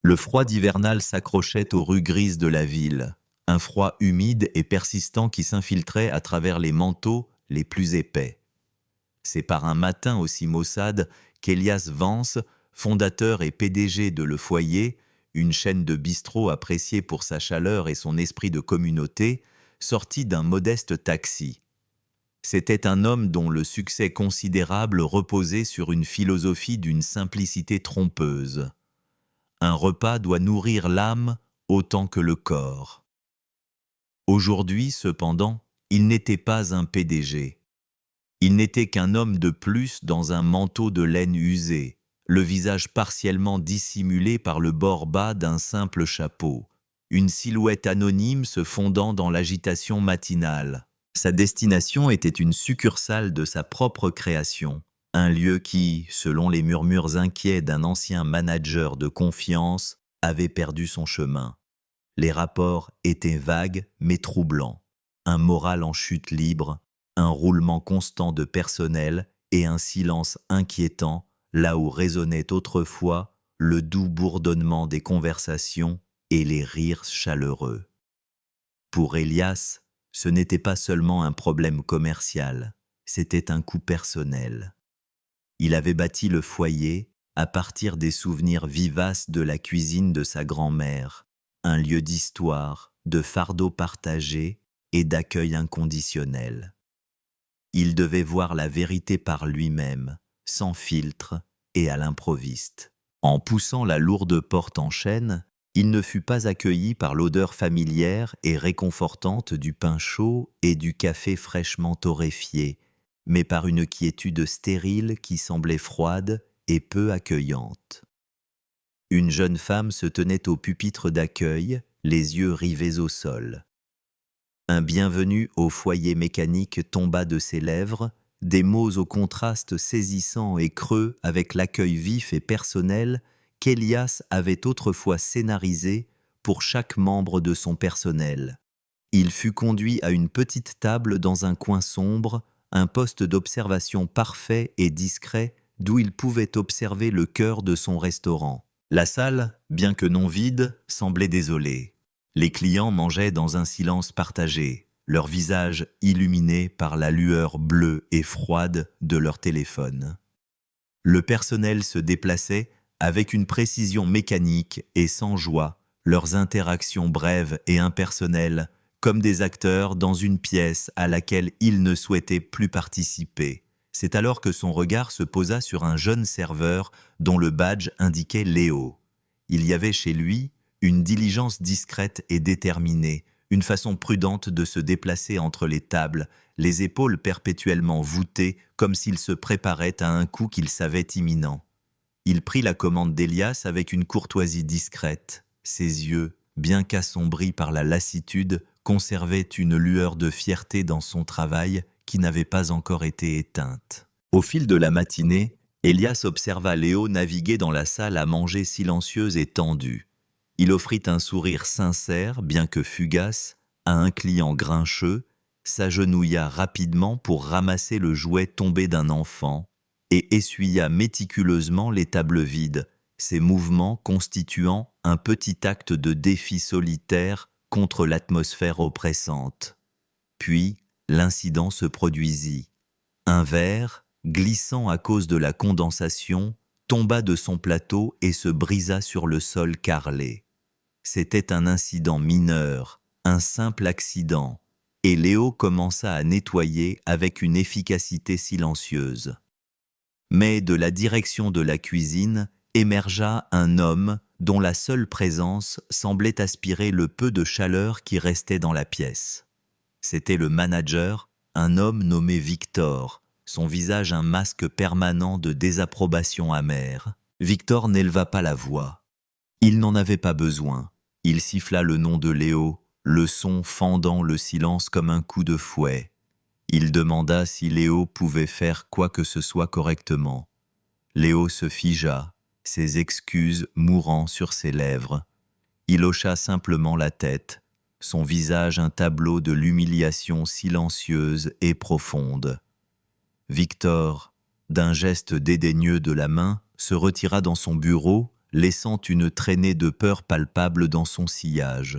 Le froid hivernal s'accrochait aux rues grises de la ville, un froid humide et persistant qui s'infiltrait à travers les manteaux les plus épais. C'est par un matin aussi maussade qu'Elias Vance, fondateur et PDG de Le Foyer, une chaîne de bistrots appréciée pour sa chaleur et son esprit de communauté, sortit d'un modeste taxi. C'était un homme dont le succès considérable reposait sur une philosophie d'une simplicité trompeuse. Un repas doit nourrir l'âme autant que le corps. Aujourd'hui, cependant, il n'était pas un PDG. Il n'était qu'un homme de plus dans un manteau de laine usé, le visage partiellement dissimulé par le bord bas d'un simple chapeau, une silhouette anonyme se fondant dans l'agitation matinale. Sa destination était une succursale de sa propre création, un lieu qui, selon les murmures inquiets d'un ancien manager de confiance, avait perdu son chemin. Les rapports étaient vagues mais troublants, un moral en chute libre, un roulement constant de personnel et un silence inquiétant là où résonnait autrefois le doux bourdonnement des conversations et les rires chaleureux. Pour Elias, ce n'était pas seulement un problème commercial, c'était un coup personnel. Il avait bâti le foyer à partir des souvenirs vivaces de la cuisine de sa grand-mère, un lieu d'histoire, de fardeau partagé et d'accueil inconditionnel. Il devait voir la vérité par lui-même, sans filtre et à l'improviste. En poussant la lourde porte en chêne, il ne fut pas accueilli par l'odeur familière et réconfortante du pain chaud et du café fraîchement torréfié, mais par une quiétude stérile qui semblait froide et peu accueillante. Une jeune femme se tenait au pupitre d'accueil, les yeux rivés au sol. Un bienvenu au foyer mécanique tomba de ses lèvres, des mots au contraste saisissant et creux avec l'accueil vif et personnel qu'Elias avait autrefois scénarisé pour chaque membre de son personnel. Il fut conduit à une petite table dans un coin sombre, un poste d'observation parfait et discret d'où il pouvait observer le cœur de son restaurant. La salle, bien que non vide, semblait désolée. Les clients mangeaient dans un silence partagé, leurs visages illuminés par la lueur bleue et froide de leur téléphone. Le personnel se déplaçait avec une précision mécanique et sans joie, leurs interactions brèves et impersonnelles, comme des acteurs dans une pièce à laquelle ils ne souhaitaient plus participer. C'est alors que son regard se posa sur un jeune serveur dont le badge indiquait Léo. Il y avait chez lui une diligence discrète et déterminée, une façon prudente de se déplacer entre les tables, les épaules perpétuellement voûtées comme s'il se préparait à un coup qu'il savait imminent. Il prit la commande d'Elias avec une courtoisie discrète. Ses yeux, bien qu'assombris par la lassitude, conservaient une lueur de fierté dans son travail qui n'avait pas encore été éteinte. Au fil de la matinée, Elias observa Léo naviguer dans la salle à manger silencieuse et tendue. Il offrit un sourire sincère, bien que fugace, à un client grincheux, s'agenouilla rapidement pour ramasser le jouet tombé d'un enfant et essuya méticuleusement les tables vides, ses mouvements constituant un petit acte de défi solitaire contre l'atmosphère oppressante. Puis, l'incident se produisit. Un verre, glissant à cause de la condensation, tomba de son plateau et se brisa sur le sol carrelé. C'était un incident mineur, un simple accident, et Léo commença à nettoyer avec une efficacité silencieuse. Mais de la direction de la cuisine émergea un homme dont la seule présence semblait aspirer le peu de chaleur qui restait dans la pièce. C'était le manager, un homme nommé Victor, son visage un masque permanent de désapprobation amère. Victor n'éleva pas la voix. Il n'en avait pas besoin. Il siffla le nom de Léo, le son fendant le silence comme un coup de fouet. Il demanda si Léo pouvait faire quoi que ce soit correctement. Léo se figea, ses excuses mourant sur ses lèvres. Il hocha simplement la tête, son visage un tableau de l'humiliation silencieuse et profonde. Victor, d'un geste dédaigneux de la main, se retira dans son bureau, laissant une traînée de peur palpable dans son sillage.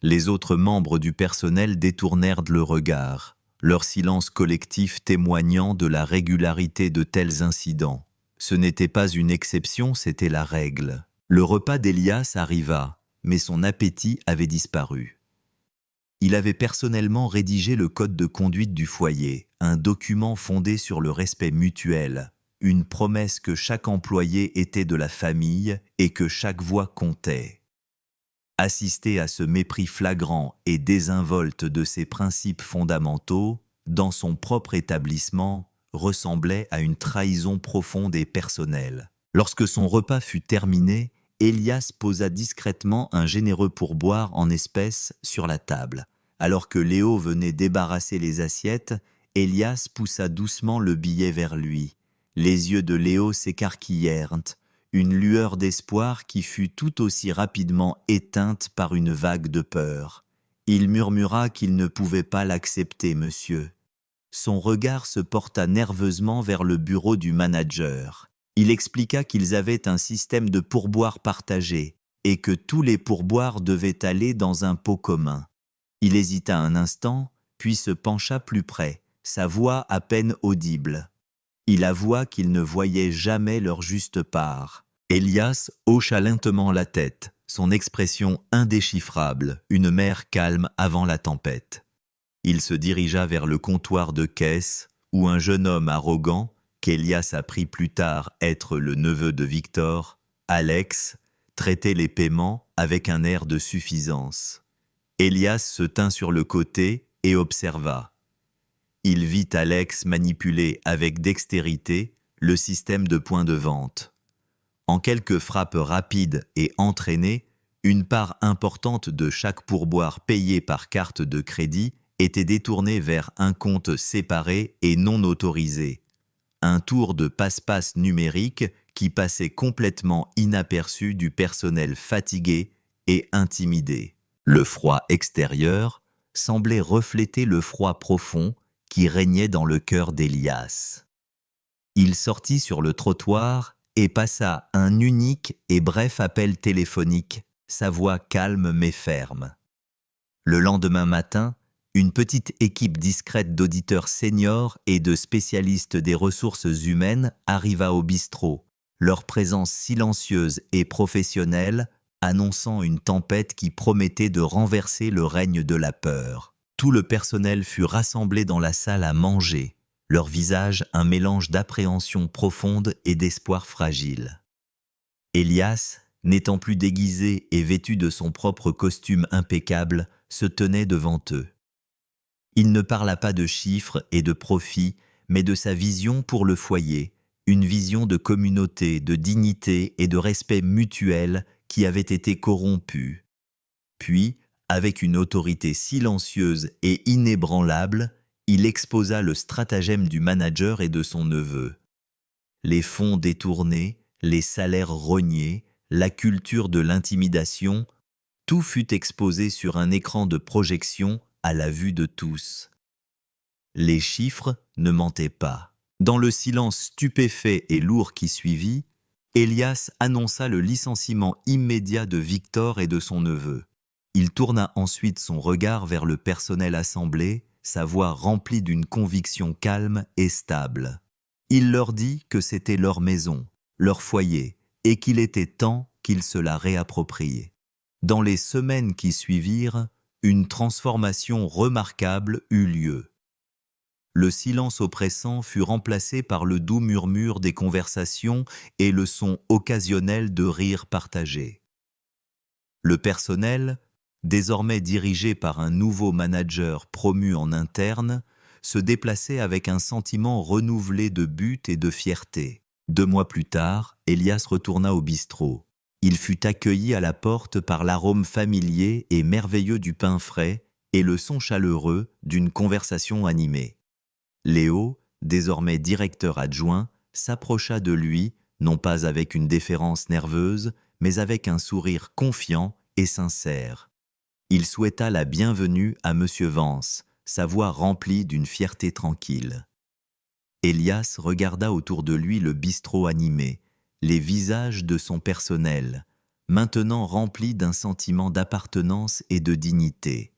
Les autres membres du personnel détournèrent le regard, leur silence collectif témoignant de la régularité de tels incidents. Ce n'était pas une exception, c'était la règle. Le repas d'Elias arriva, mais son appétit avait disparu. Il avait personnellement rédigé le code de conduite du foyer, un document fondé sur le respect mutuel, une promesse que chaque employé était de la famille et que chaque voix comptait. Assister à ce mépris flagrant et désinvolte de ses principes fondamentaux, dans son propre établissement, ressemblait à une trahison profonde et personnelle. Lorsque son repas fut terminé, Elias posa discrètement un généreux pourboire en espèces sur la table. Alors que Léo venait débarrasser les assiettes, Elias poussa doucement le billet vers lui. Les yeux de Léo s'écarquillèrent, une lueur d'espoir qui fut tout aussi rapidement éteinte par une vague de peur. Il murmura qu'il ne pouvait pas l'accepter, monsieur. Son regard se porta nerveusement vers le bureau du manager. Il expliqua qu'ils avaient un système de pourboire partagé et que tous les pourboires devaient aller dans un pot commun. Il hésita un instant, puis se pencha plus près, sa voix à peine audible. Il avoua qu'il ne voyait jamais leur juste part. Elias hocha lentement la tête, son expression indéchiffrable, une mer calme avant la tempête. Il se dirigea vers le comptoir de caisse où un jeune homme arrogant, qu'Elias apprit plus tard être le neveu de Victor, Alex, traitait les paiements avec un air de suffisance. Elias se tint sur le côté et observa. Il vit Alex manipuler avec dextérité le système de points de vente. En quelques frappes rapides et entraînées, une part importante de chaque pourboire payé par carte de crédit était détournée vers un compte séparé et non autorisé. Un tour de passe-passe numérique qui passait complètement inaperçu du personnel fatigué et intimidé. Le froid extérieur semblait refléter le froid profond qui régnait dans le cœur d'Elias. Il sortit sur le trottoir et passa un unique et bref appel téléphonique, sa voix calme mais ferme. Le lendemain matin, une petite équipe discrète d'auditeurs seniors et de spécialistes des ressources humaines arriva au bistrot, leur présence silencieuse et professionnelle annonçant une tempête qui promettait de renverser le règne de la peur. Tout le personnel fut rassemblé dans la salle à manger, leur visage un mélange d'appréhension profonde et d'espoir fragile. Elias, n'étant plus déguisé et vêtu de son propre costume impeccable, se tenait devant eux. Il ne parla pas de chiffres et de profits, mais de sa vision pour le foyer, une vision de communauté, de dignité et de respect mutuel qui avait été corrompue. Puis, avec une autorité silencieuse et inébranlable, il exposa le stratagème du manager et de son neveu. Les fonds détournés, les salaires rognés, la culture de l'intimidation, tout fut exposé sur un écran de projection à la vue de tous. Les chiffres ne mentaient pas. Dans le silence stupéfait et lourd qui suivit, Elias annonça le licenciement immédiat de Victor et de son neveu. Il tourna ensuite son regard vers le personnel assemblé, sa voix remplie d'une conviction calme et stable. Il leur dit que c'était leur maison, leur foyer, et qu'il était temps qu'ils se la réapproprient. Dans les semaines qui suivirent, une transformation remarquable eut lieu. Le silence oppressant fut remplacé par le doux murmure des conversations et le son occasionnel de rires partagés. Le personnel, désormais dirigé par un nouveau manager promu en interne, se déplaçait avec un sentiment renouvelé de but et de fierté. 2 mois plus tard, Elias retourna au bistrot. Il fut accueilli à la porte par l'arôme familier et merveilleux du pain frais et le son chaleureux d'une conversation animée. Léo, désormais directeur adjoint, s'approcha de lui, non pas avec une déférence nerveuse, mais avec un sourire confiant et sincère. Il souhaita la bienvenue à M. Vance, sa voix remplie d'une fierté tranquille. Elias regarda autour de lui le bistrot animé, les visages de son personnel, maintenant remplis d'un sentiment d'appartenance et de dignité.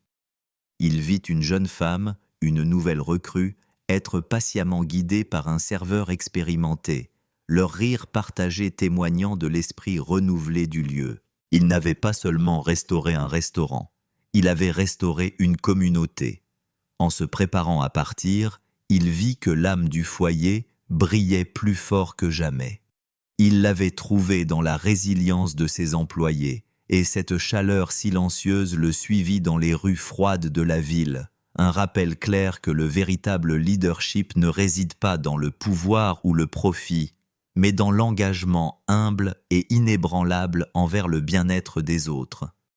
Il vit une jeune femme, une nouvelle recrue, être patiemment guidée par un serveur expérimenté, leur rire partagé témoignant de l'esprit renouvelé du lieu. Il n'avait pas seulement restauré un restaurant, il avait restauré une communauté. En se préparant à partir, il vit que l'âme du foyer brillait plus fort que jamais. Il l'avait trouvée dans la résilience de ses employés, et cette chaleur silencieuse le suivit dans les rues froides de la ville, un rappel clair que le véritable leadership ne réside pas dans le pouvoir ou le profit, mais dans l'engagement humble et inébranlable envers le bien-être des autres.